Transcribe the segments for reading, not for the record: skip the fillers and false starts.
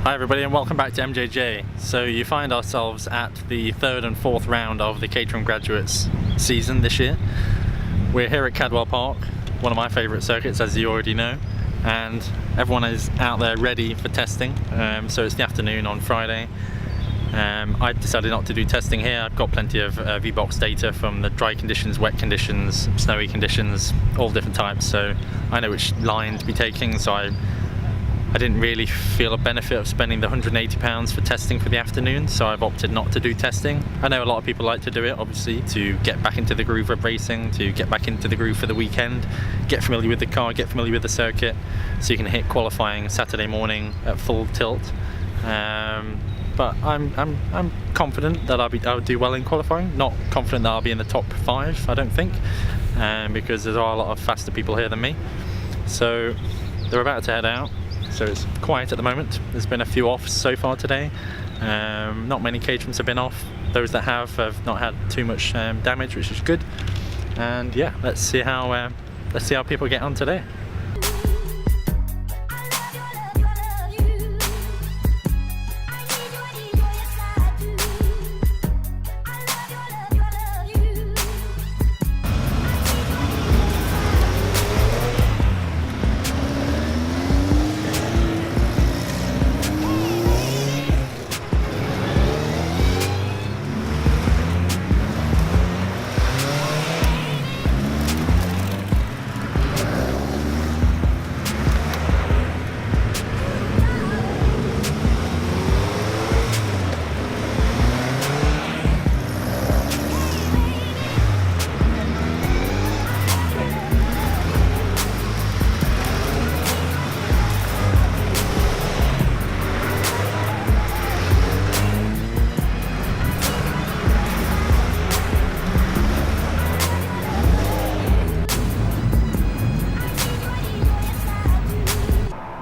Hi everybody and welcome back to MJJ. So you find ourselves at the third and fourth round of the Caterham Graduates season this year. We're here at Cadwell Park, one of my favourite circuits as you already know, and everyone is out there ready for testing. So it's the afternoon on Friday. I decided not to do testing here. I've got plenty of V-Box data from the dry conditions, wet conditions, snowy conditions, all different types, so I know which line to be taking, so I didn't really feel a benefit of spending the £180 for testing for the afternoon, so I've opted not to do testing. I know a lot of people like to do it, obviously, to get back into the groove of racing, to get back into the groove for the weekend, get familiar with the car, get familiar with the circuit, so you can hit qualifying Saturday morning at full tilt. But I'm confident that I'll do well in qualifying. Not confident that I'll be in the top 5, I don't think, because there are a lot of faster people here than me. So they're about to head out. So it's quiet at the moment. There's been a few offs so far today. Not many Caterhams have been off. Those that have not had too much damage, which is good. And yeah, let's see how people get on today.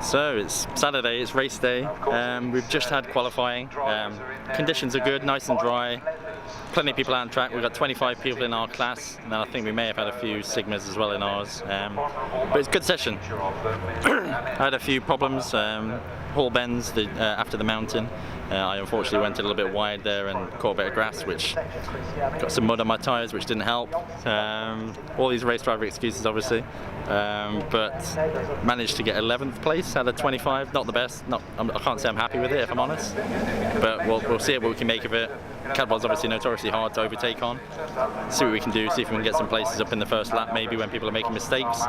So it's Saturday, it's race day. We've just had qualifying. Conditions are good, nice and dry. Plenty of people out on track. We've got 25 people in our class, and then I think we may have had a few Sigmas as well in ours. But it's a good session. I had a few problems, hall bends after the mountain. I unfortunately went a little bit wide there and caught a bit of grass, which got some mud on my tyres, which didn't help. All these race driver excuses, obviously, but managed to get 11th place out of 25. Not the best. I can't say I'm happy with it, if I'm honest, but we'll see what we can make of it. Cadwell's obviously notoriously hard to overtake on. See what we can do, see if we can get some places up in the first lap maybe when people are making mistakes,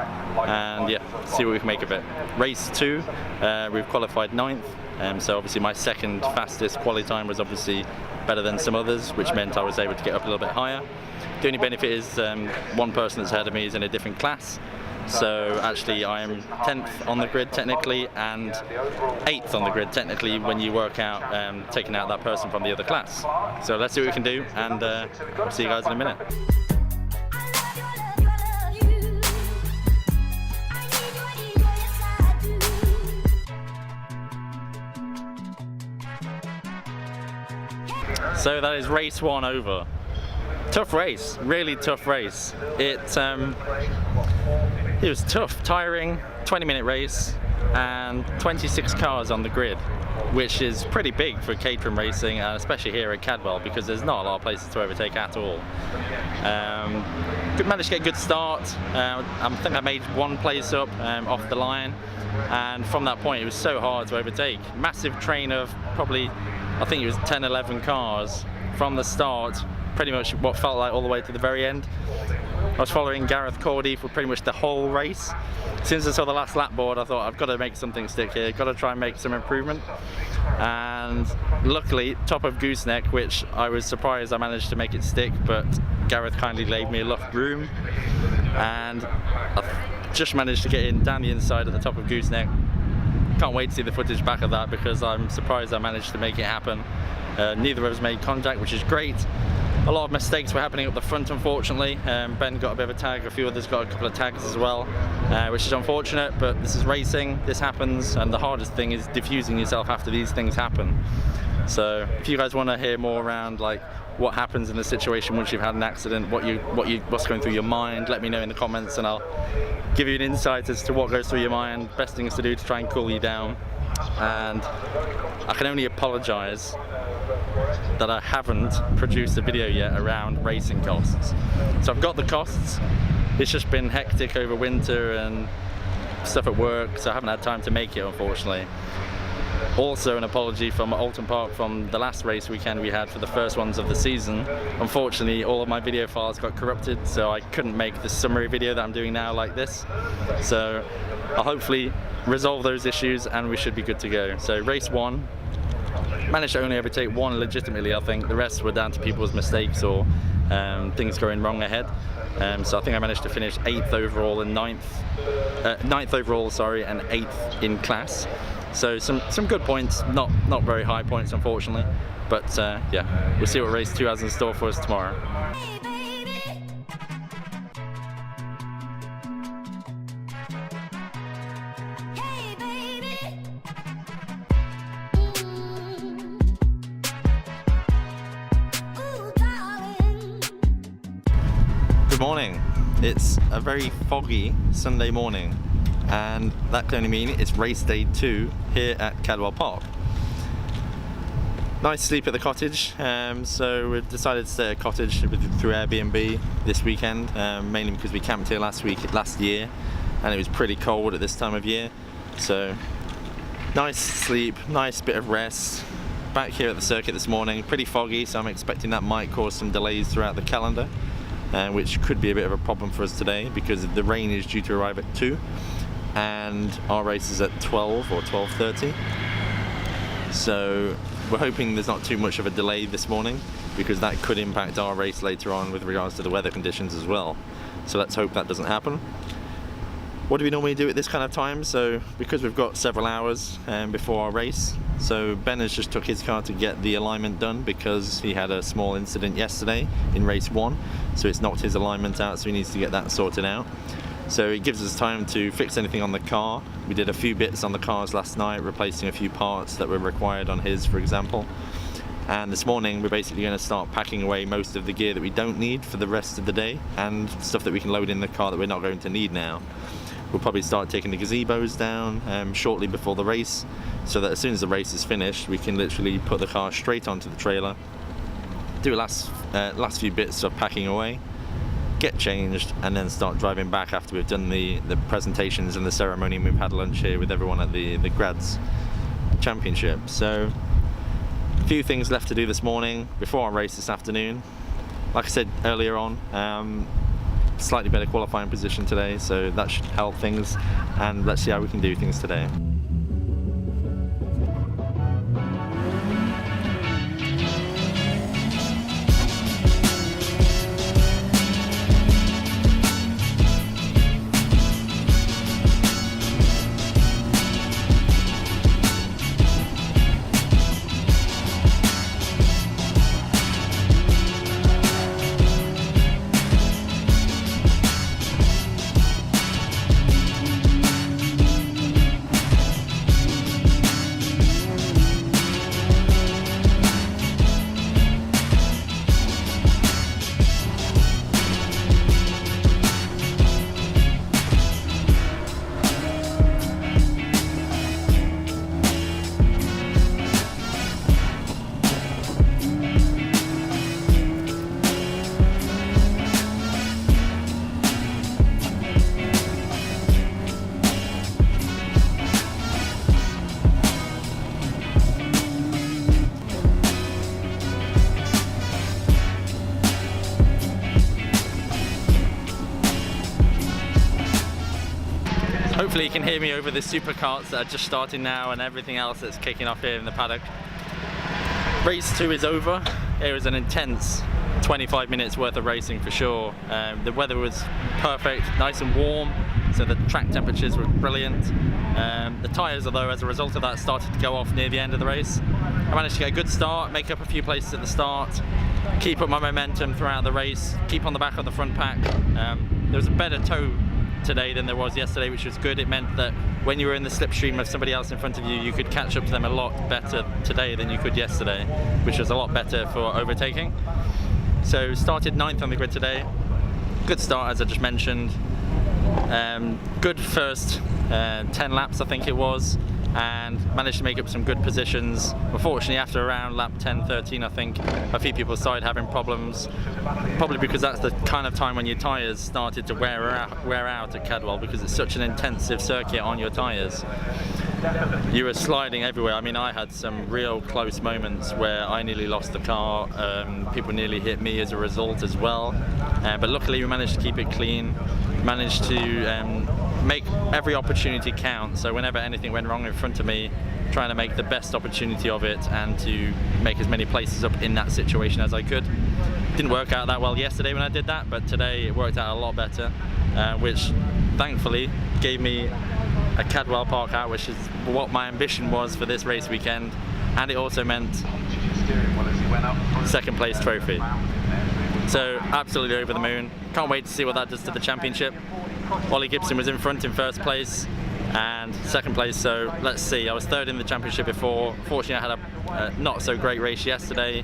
and yeah, see what we can make of it. Race 2, we've qualified 9th, so obviously my second fastest quali time was obviously better than some others, which meant I was able to get up a little bit higher. The only benefit is one person that's ahead of me is in a different class. So actually I am 10th on the grid technically and 8th on the grid technically when you work out taking out that person from the other class. So let's see what we can do, and I'll see you guys in a minute. So that is race 1 over. Tough race, really tough race. It was tough, tiring, 20-minute race and 26 cars on the grid, which is pretty big for Caterham racing, and especially here at Cadwell, because there's not a lot of places to overtake at all. Managed to get a good start. I think I made one place up off the line, and from that point it was so hard to overtake. Massive train of probably, I think it was 10-11 cars from the start, pretty much what felt like all the way to the very end. I was following Gareth Cordy for pretty much the whole race. As soon as I saw the last lap board, I thought I've got to make something stick here, got to try and make some improvement. And luckily, top of gooseneck, which I was surprised I managed to make it stick, but Gareth kindly laid me enough room, and I just managed to get in down the inside at the top of gooseneck. Can't wait to see the footage back of that, because I'm surprised I managed to make it happen. Neither of us made contact, which is great. A lot of mistakes were happening up the front, unfortunately. Ben got a bit of a tag, a few others got a couple of tags as well, which is unfortunate, but this is racing, this happens, and the hardest thing is diffusing yourself after these things happen. So if you guys want to hear more around like what happens in a situation once you've had an accident, what's going through your mind, let me know in the comments and I'll give you an insight as to what goes through your mind, best things to do to try and cool you down. and I can only apologise that I haven't produced a video yet around racing costs. So I've got the costs, it's just been hectic over winter and stuff at work, so I haven't had time to make it, unfortunately. Also an apology from Alton Park from the last race weekend we had for the first ones of the season. Unfortunately, all of my video files got corrupted, so I couldn't make the summary video that I'm doing now like this. So I'll hopefully resolve those issues and we should be good to go. So race 1, managed to only overtake 1 legitimately, I think. The rest were down to people's mistakes or things going wrong ahead. So I think I managed to finish 8th overall and 9th overall, sorry, and 8th in class. So some good points, not very high points unfortunately, but yeah, we'll see what race 2 has in store for us tomorrow. Good morning. It's a very foggy Sunday morning, and that can only mean it's race day 2 here at Cadwell Park. Nice sleep at the cottage, so we've decided to stay at a cottage through Airbnb this weekend, mainly because we camped here last year, and it was pretty cold at this time of year. So nice sleep, nice bit of rest. Back here at the circuit this morning, pretty foggy, so I'm expecting that might cause some delays throughout the calendar, which could be a bit of a problem for us today because the rain is due to arrive at 2 and our race is at 12 or 12:30. So we're hoping there's not too much of a delay this morning because that could impact our race later on with regards to the weather conditions as well. So let's hope that doesn't happen. What do we normally do at this kind of time? So because we've got several hours before our race, so Ben has just took his car to get the alignment done because he had a small incident yesterday in race 1, so it's knocked his alignment out, so he needs to get that sorted out. So it gives us time to fix anything on the car. We did a few bits on the cars last night, replacing a few parts that were required on his, for example. And this morning we're basically going to start packing away most of the gear that we don't need for the rest of the day and stuff that we can load in the car that we're not going to need now. We'll probably start taking the gazebos down shortly before the race, so that as soon as the race is finished we can literally put the car straight onto the trailer, do a last few bits of packing away, get changed, and then start driving back after we've done the presentations and the ceremony, and we've had lunch here with everyone at the Grads Championship. So a few things left to do this morning before our race this afternoon. Like I said earlier on, slightly better qualifying position today, so that should help things, and let's see how we can do things today. Hopefully you can hear me over the supercarts that are just starting now and everything else that's kicking off here in the paddock. Race 2 is over. It was an intense 25 minutes worth of racing for sure. The weather was perfect, nice and warm, so the track temperatures were brilliant. The tyres, although, as a result of that, started to go off near the end of the race. I managed to get a good start, make up a few places at the start, keep up my momentum throughout the race, keep on the back of the front pack. There was a better tow today than there was yesterday, which was good. It meant that when you were in the slipstream of somebody else in front of you, you could catch up to them a lot better today than you could yesterday, which was a lot better for overtaking. So started 9th on the grid today. Good start, as I just mentioned. Good first 10 laps, I think it was. and managed to make up some good positions. Unfortunately, after around lap 10-13, I think a few people started having problems, probably because that's the kind of time when your tyres started to wear out at Cadwell, because it's such an intensive circuit on your tyres. You were sliding everywhere. I mean, I had some real close moments where I nearly lost the car. People nearly hit me as a result as well. But luckily we managed to keep it clean, managed to make every opportunity count. So whenever anything went wrong in front of me, trying to make the best opportunity of it and to make as many places up in that situation as I could. Didn't work out that well yesterday when I did that, but today it worked out a lot better, which thankfully gave me a Cadwell Park out, which is what my ambition was for this race weekend, and it also meant second place trophy. So absolutely over the moon. Can't wait to see what that does to the championship. Ollie Gibson was in front in first place and second place, so let's see. I was third in the championship before. Fortunately, I had a not so great race yesterday.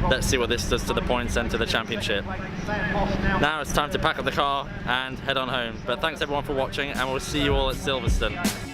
Let's see what this does to the points and to the championship. Now it's time to pack up the car and head on home. But thanks everyone for watching, and we'll see you all at Silverstone.